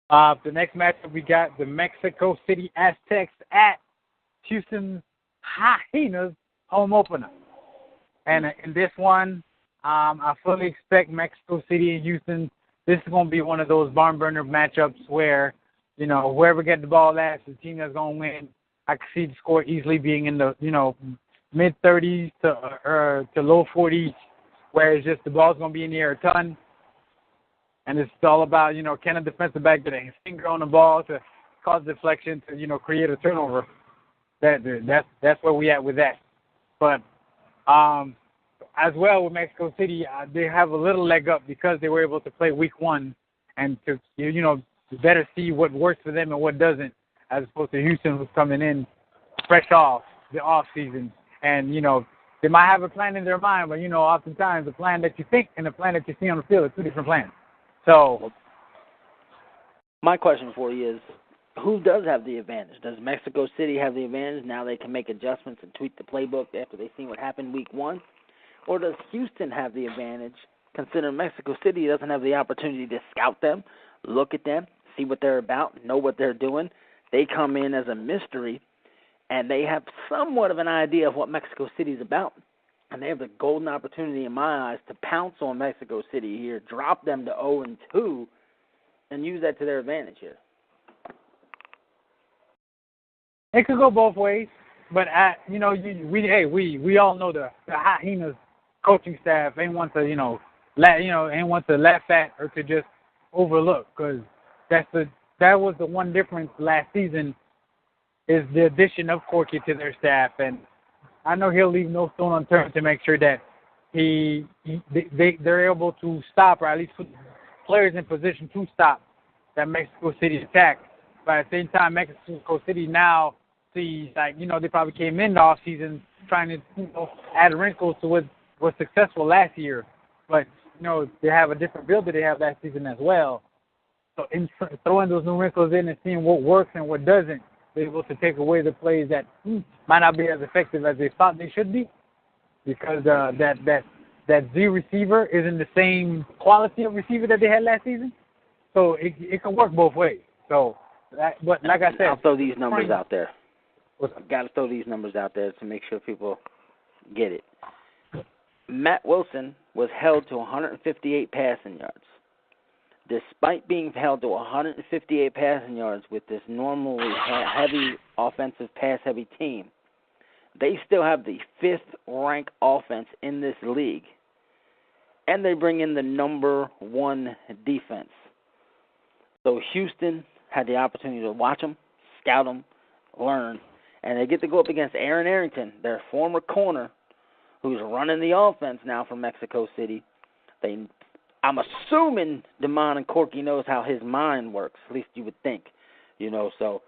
The next matchup, we got the Mexico City Aztecs at Houston Hyenas home opener. And in this one, I fully expect Mexico City and Houston. This is going to be one of those barn burner matchups where, whoever gets the ball last, the team that's going to win. I can see the score easily being in the, mid-30s to low 40s, where it's just the ball's going to be in the air a ton. And it's all about, can a defensive back get his finger on the ball to cause deflection to, create a turnover. That's where we at with that. But as well with Mexico City, they have a little leg up because they were able to play week one and to, better see what works for them and what doesn't, as opposed to Houston, who's coming in fresh off the off season. And, they might have a plan in their mind, but, oftentimes the plan that you think and the plan that you see on the field are two different plans. So my question for you is, who does have the advantage? Does Mexico City have the advantage? Now they can make adjustments and tweak the playbook after they see what happened week one? Or does Houston have the advantage, considering Mexico City doesn't have the opportunity to scout them, look at them, see what they're about, know what they're doing? They come in as a mystery, and they have somewhat of an idea of what Mexico City is about. And they have the golden opportunity, in my eyes, to pounce on Mexico City here, drop them to 0-2, and use that to their advantage here. It could go both ways, but we all know the Hyenas coaching staff ain't want to ain't want to laugh at or to just overlook, because that was the one difference last season, is the addition of Corky to their staff. And I know he'll leave no stone unturned to make sure that they're able to stop, or at least put players in position to stop that Mexico City attack. But at the same time, Mexico City now sees, they probably came in the offseason trying to add wrinkles to what was successful last year. But, they have a different build that they have last season as well. So in throwing those new wrinkles in and seeing what works and what doesn't, they're able to take away the plays that might not be as effective as they thought they should be, because that Z receiver isn't the same quality of receiver that they had last season. So it can work both ways. So, but like I said, I'll throw these numbers out there. I've got to throw these numbers out there to make sure people get it. Matt Wilson was held to 158 passing yards. Despite being held to 158 passing yards with this normally heavy offensive pass-heavy team, they still have the fifth-ranked offense in this league, and they bring in the number one defense. So Houston had the opportunity to watch them, scout them, learn, and they get to go up against Aaron Arrington, their former corner, who's running the offense now for Mexico City. I'm assuming DeMond and Corky knows how his mind works, at least you would think. So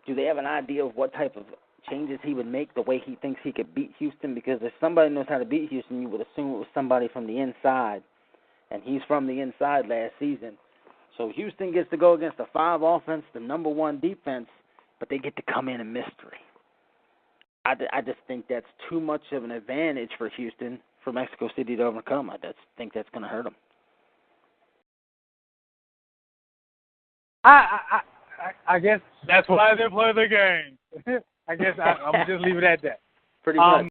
do they have an idea of what type of changes he would make, the way he thinks he could beat Houston? Because if somebody knows how to beat Houston, you would assume it was somebody from the inside, and he's from the inside last season. So Houston gets to go against the 5 offense, the number one defense, but they get to come in a mystery. I just think that's too much of an advantage for Houston, for Mexico City to overcome. I just think that's going to hurt them. I guess that's why they play the game. I guess I'm going to just leave it at that. Pretty much.